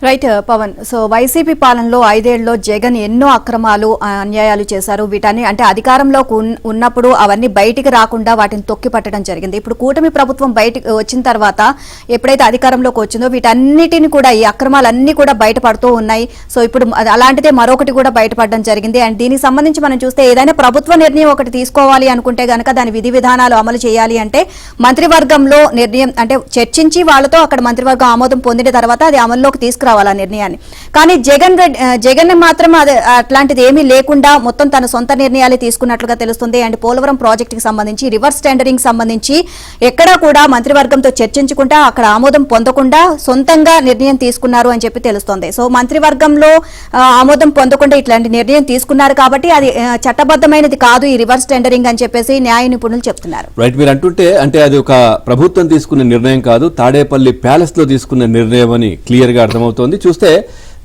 Right Pawan. So YCP పాలనలో 5 ఏళ్లలో జగన్ ఎన్నో అక్రమాలు అన్యాయాలు చేశారు. వీటన్ని అంటే అధికారంలో ఉన్నప్పుడు అవన్నీ బయటికి రాకుండా వాటిని తొక్కి పట్టడం జరిగింది. ఇప్పుడు కూటమి ప్రభుత్వం బయటికి వచ్చిన తర్వాత ఎప్పుడైతే అధికారంలోకి వచ్చిందో వీటన్నిటిని కూడా ఈ అక్రమాలన్నీ కూడా బయటపడుతూ ఉన్నాయి. సో ఇప్పుడు అలాంటిదే మరొకటి కూడా బయటపడడం జరిగింది. అండ్ దీనికి సంబంధించి మనం చూస్తే ఏదైనా ప్రభుత్వ నిర్ణయం ఒకటి తీసుకోవాలి అనుకుంటే గనక దాని విధి విధానాలు అమలు చేయాలి అంటే మంత్రివర్గంలో నిర్ణయం అంటే చర్చించి వాళ్ళతో అక్కడ మంత్రివర్గం ఆమోదం పొందిన తర్వాత అది అమల్లోకి తీసుకురావాలి ఆ నిర్ణయాన్ని. కానీ జగన్ మాత్రం అట్లాంటిది ఏమీ లేకుండా మొత్తం తన సొంత నిర్ణయాలు తీసుకున్నట్లుగా తెలుస్తుంది. అండ్ పోలవరం ప్రాజెక్టుకి సంబంధించి రివర్స్ టెండరింగ్ సంబంధించి ఎక్కడా కూడా మంత్రివర్గంతో చర్చించుకుంటా అక్కడ ఆమోదం పొందకుండా సొంతంగా నిర్ణయం తీసుకున్నారు అని చెప్పి తెలుస్తోంది. సో మంత్రివర్గంలో ఆమోదం పొందకుండా ఇట్లాంటి నిర్ణయం తీసుకున్నారు కాబట్టి అది చట్టబద్ధమైనది కాదు ఈ రివర్స్ టెండరింగ్ అని చెప్పేసి న్యాయ నిపుణులు చెప్తున్నారు. రైట్, మీరు అంటుంటే అంటే అది ఒక ప్రభుత్వం తీసుకున్న నిర్ణయం కాదు, తాడేపల్లి ప్యాలెస్ లో తీసుకున్న నిర్ణయం అని క్లియర్ గా అర్థమవుతుంది. చూస్తే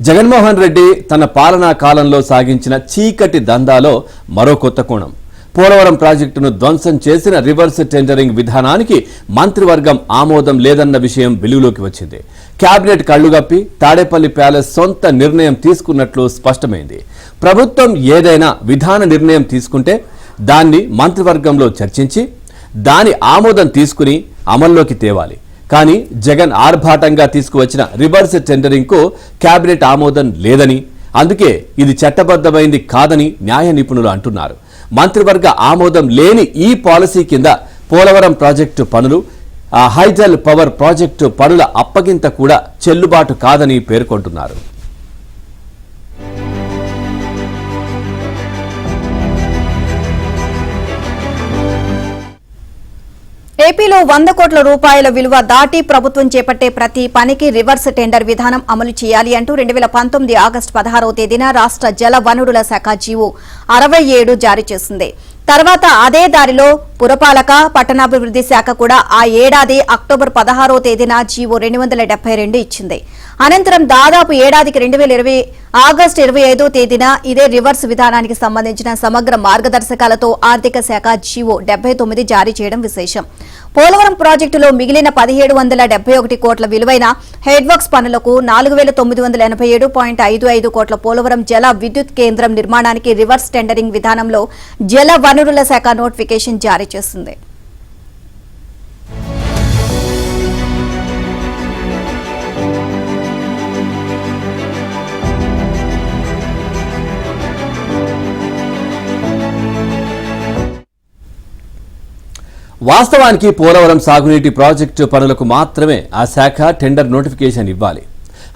జగన్మోహన్ రెడ్డి తన పాలనా కాలంలో సాగించిన చీకటి దందాలో మరో కొత్త కోణం. పోలవరం ప్రాజెక్టును ధ్వంసం చేసిన రివర్స్ టెండరింగ్ విధానానికి మంత్రివర్గం ఆమోదం లేదన్న విషయం వెలుగులోకి వచ్చింది. కేబినెట్ కళ్లుగప్పి తాడేపల్లి ప్యాలెస్ సొంత నిర్ణయం తీసుకున్నట్లు స్పష్టమైంది. ప్రభుత్వం ఏదైనా విధాన నిర్ణయం తీసుకుంటే దాన్ని మంత్రివర్గంలో చర్చించి దాని ఆమోదం తీసుకుని అమల్లోకి తేవాలి. కానీ జగన్ ఆర్భాటంగా తీసుకువచ్చిన రివర్స్ టెండరింగ్ కు కేబినెట్ ఆమోదం లేదని, అందుకే ఇది చట్టబద్ధమైంది కాదని న్యాయ నిపుణులు అంటున్నారు. మంత్రివర్గ ఆమోదం లేని ఈ పాలసీ కింద పోలవరం ప్రాజెక్టు పనులు, హైడల్ పవర్ ప్రాజెక్టు పనుల అప్పగింత కూడా చెల్లుబాటు కాదని పేర్కొంటున్నారు. ఏపీలో 100 కోట్ల రూపాయల విలువ దాటి ప్రభుత్వం చేపట్టే ప్రతి పనికి రివర్స్ టెండర్ విధానం అమలు చేయాలి అంటూ 2019 ఆగస్టు 16వ తేదీన రాష్ట్ర జల వనరుల శాఖ జీవో 67 జారీ చేసింది. తర్వాత అదే దారిలో పురపాలక పట్టణాభివృద్ధి శాఖ కూడా ఆ ఏడాది అక్టోబర్ 16వ తేదీన జీవో 272 ఇచ్చింది. అనంతరం దాదాపు ఏడాదికి 2020 ఆగస్టు 25వ తేదీన ఇదే రివర్స్ విధానానికి సంబంధించిన సమగ్ర మార్గదర్శకాలతో ఆర్థిక శాఖ జీవో 79 జారీ చేయడం విశేషం. పోలవరం ప్రాజెక్టులో మిగిలిన 1771 కోట్ల విలువైన హెడ్ వర్క్స్ పనులకు 4987.55 కోట్ల పోలవరం జల విద్యుత్ కేంద్రం నిర్మాణానికి రివర్స్ టెండరింగ్ విధానంలో జల వనరుల శాఖ నోటిఫికేషన్ జారీ చేసింది. వాస్తవానికి పోలవరం సాగునీటి ప్రాజెక్టు పనులకు మాత్రమే ఆ శాఖ టెండర్ నోటిఫికేషన్ ఇవ్వాలి.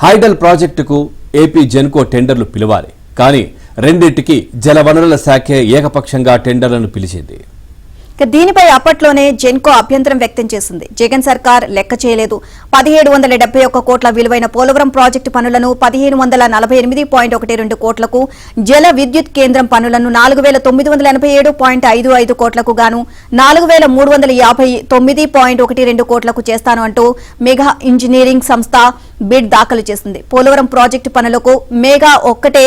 హైడల్ ప్రాజెక్టుకు ఏపీ జెన్కో టెండర్లు పిలవాలి. కానీ రెండింటికి జలవనరుల శాఖే ఏకపక్షంగా టెండర్లను పిలిచింది. దీనిపై అప్పట్లోనే జెన్కో అభ్యంతరం వ్యక్తం చేసింది. జగన్ సర్కార్ లెక్క చేయలేదు. 1771 కోట్ల విలువైన పోలవరం ప్రాజెక్టు పనులను 1548.12 కోట్లకు, జల విద్యుత్ కేంద్రం పనులను 4987.55 కోట్లకు గాను 4359.12 కోట్లకు చేస్తాను అంటూ మెగా ఇంజనీరింగ్ సంస్థ బిడ్ దాఖలు చేసింది. పోలవరం ప్రాజెక్టు పనులకు మెగా ఒక్కటే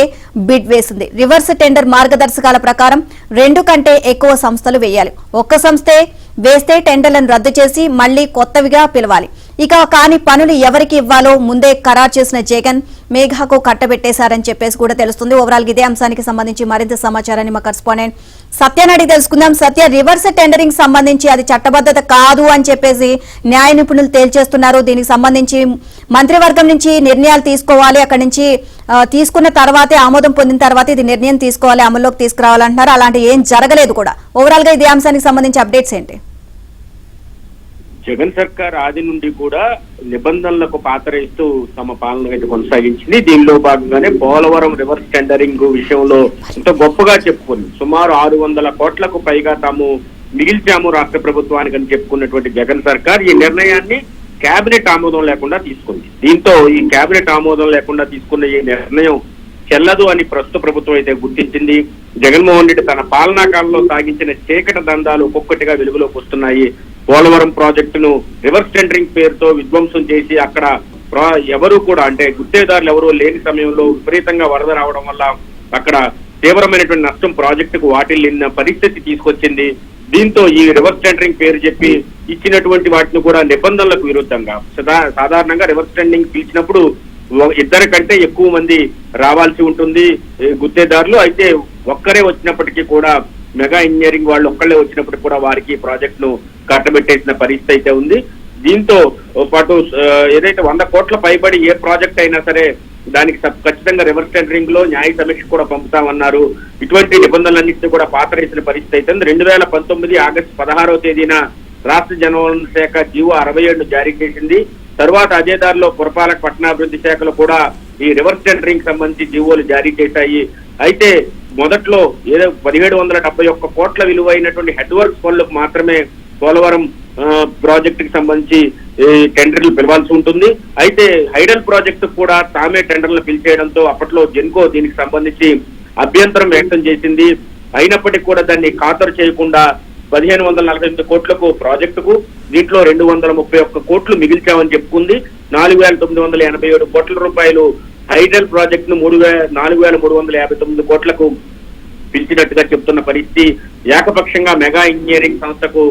బిడ్ వేసింది. రివర్స్ టెండర్ మార్గదర్శకాల ప్రకారం 2 కంటే ఎక్కువ సంస్థలు వేయాలి. ఒక్క సంస్థే వేస్తే టెండర్లను రద్దు చేసి మళ్లీ కొత్తవిగా పిలవాలి. ఇక కాని పనులు ఎవరికి ఇవ్వాలో ముందే ఖరారు చేసిన జగన్ మేఘాకు కట్టబెట్టేశారని చెప్పేసి కూడా తెలుస్తుంది. ఓవరాల్ ఇదే అంశానికి సంబంధించి మరింత సమాచారాన్ని మా కరెస్పాండెంట్ సత్యనాడి తెలుసుకుందాం. సత్య, రివర్స్ టెండరింగ్ సంబంధించి అది చట్టబద్ధత కాదు అని చెప్పేసి న్యాయ నిపుణులు తేల్చేస్తున్నారు. దీనికి సంబంధించి మంత్రివర్గం నుంచి నిర్ణయాలు తీసుకోవాలి, అక్కడి నుంచి తీసుకున్న తర్వాతే ఆమోదం పొందిన తర్వాత ఇది నిర్ణయం తీసుకోవాలి, అమల్లోకి తీసుకురావాలంటున్నారు. అలాంటి ఏం జరగలేదు కూడా. ఓవరాల్ గా ఇదే అంశానికి సంబంధించి అప్డేట్స్ ఏంటి? జగన్ సర్కార్ ఆది నుండి కూడా నిబంధనలకు పాతరేస్తూ తమ పాలన అయితే కొనసాగించింది. దీనిలో భాగంగానే పోలవరం రివర్స్ టెండరింగ్ విషయంలో ఎంతో గొప్పగా చెప్పుకుంది. సుమారు 600 కోట్లకు పైగా తాము మిగిల్చాము రాష్ట్ర ప్రభుత్వానికి అని చెప్పుకున్నటువంటి జగన్ సర్కార్ ఈ నిర్ణయాన్ని కేబినెట్ ఆమోదం లేకుండా తీసుకుంది. దీంతో ఈ కేబినెట్ ఆమోదం లేకుండా తీసుకున్న ఈ నిర్ణయం చెల్లదు అని ప్రస్తుత ప్రభుత్వం అయితే గుర్తించింది. జగన్మోహన్ రెడ్డి తన పాలనా కాలంలో సాగించిన చీకటి దందాలు ఒక్కొక్కటిగా వెలుగులోకి వస్తున్నాయి. పోలవరం ప్రాజెక్టును రివర్స్ టెండరింగ్ పేరుతో విధ్వంసం చేసి అక్కడ ఎవరు కూడా అంటే గుత్తేదారులు ఎవరూ లేని సమయంలో విపరీతంగా వరద రావడం వల్ల అక్కడ తీవ్రమైనటువంటి నష్టం ప్రాజెక్టుకు వాటిల్లిన పరిస్థితి తీసుకొచ్చింది. దీంతో ఈ రివర్స్ టెండరింగ్ పేరు చెప్పి ఇచ్చినటువంటి వాటిని కూడా నిబంధనలకు విరుద్ధంగా సాధారణంగా రివర్స్ టెండరింగ్ పిలిచినప్పుడు ఇద్దరి కంటే ఎక్కువ మంది రావాల్సి ఉంటుంది గుత్తేదారులు. అయితే ఒక్కరే వచ్చినప్పటికీ కూడా మెగా ఇంజనీరింగ్ వాళ్ళు ఒక్కళ్ళే వచ్చినప్పటికీ కూడా వారికి ప్రాజెక్ట్ ను కట్టబెట్టేసిన పరిస్థితి అయితే ఉంది. దీంతో పాటు ఏదైతే 100 కోట్ల పైబడి ఏ ప్రాజెక్ట్ అయినా సరే దానికి ఖచ్చితంగా రివర్స్ టెండరింగ్ లో న్యాయ సమీక్ష కూడా పంపుతామన్నారు. ఇటువంటి నిబంధనలన్నింటినీ కూడా పాతరేసిన పరిస్థితి అయితే 2019 ఆగస్టు 16వ తేదీన రాష్ట్ర జనవనరుల శాఖ జీవో 67 జారీ చేసింది. తర్వాత అదే దారిలో పురపాలక పట్టణాభివృద్ధి శాఖలు కూడా ఈ రివర్స్ టెండరింగ్ సంబంధించి జీవోలు జారీ చేశాయి. అయితే మొదట్లో ఏదో 1771 కోట్ల విలువైనటువంటి హెడ్ వర్క్స్ పనులకు మాత్రమే పోలవరం ప్రాజెక్టుకి సంబంధించి టెండర్లు పిలవాల్సి ఉంటుంది. అయితే హైడల్ ప్రాజెక్టు కూడా తామే టెండర్లు పిలిచేయడంతో అప్పట్లో జెన్కో దీనికి సంబంధించి అభ్యంతరం వ్యక్తం చేసింది. అయినప్పటికీ కూడా దాన్ని ఖాతరు చేయకుండా 1548 కోట్లకు ప్రాజెక్టుకు దీంట్లో 231 కోట్లు మిగిల్చామని చెప్పుకుంది. 4987 కోట్ల రూపాయలు హైడల్ ప్రాజెక్ట్ ను 4359 కోట్లకు పిలిచినట్టుగా చెప్తున్న పరిస్థితి. ఏకపక్షంగా మెగా ఇంజనీరింగ్ సంస్థకు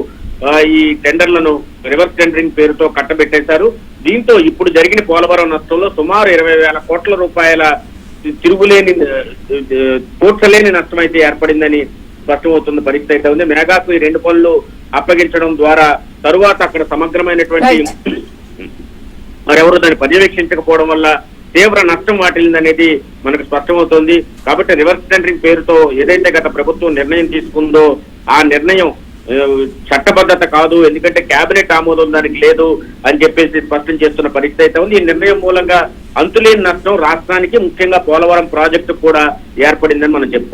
ఈ టెండర్లను రివర్స్ టెండరింగ్ పేరుతో కట్టబెట్టేశారు. దీంతో ఇప్పుడు జరిగిన పోలవరం నష్టంలో సుమారు 20,000 కోట్ల రూపాయల తిరుగులేని పూడ్చలేని నష్టం అయితే ఏర్పడిందని స్పష్టమవుతున్న పరిస్థితి అయితే ఉంది. మెగాకు ఈ 2 పనులు అప్పగించడం ద్వారా తరువాత అక్కడ సమగ్రమైనటువంటి మరెవరు దాన్ని పర్యవేక్షించకపోవడం వల్ల తీవ్ర నష్టం వాటిల్లిందనేది మనకు స్పష్టమవుతోంది. కాబట్టి రివర్స్ టెండరింగ్ పేరుతో ఏదైతే గత ప్రభుత్వం నిర్ణయం తీసుకుందో ఆ నిర్ణయం చట్టబద్ధత కాదు, ఎందుకంటే కేబినెట్ ఆమోదం దానికి లేదు అని చెప్పేసి స్పష్టం చేస్తున్న పరిస్థితి అయితే ఉంది. ఈ నిర్ణయం మూలంగా అంతులేని నష్టం రాష్ట్రానికి ముఖ్యంగా పోలవరం ప్రాజెక్టు కూడా ఏర్పడిందని మనం చెప్పుకోవాలి.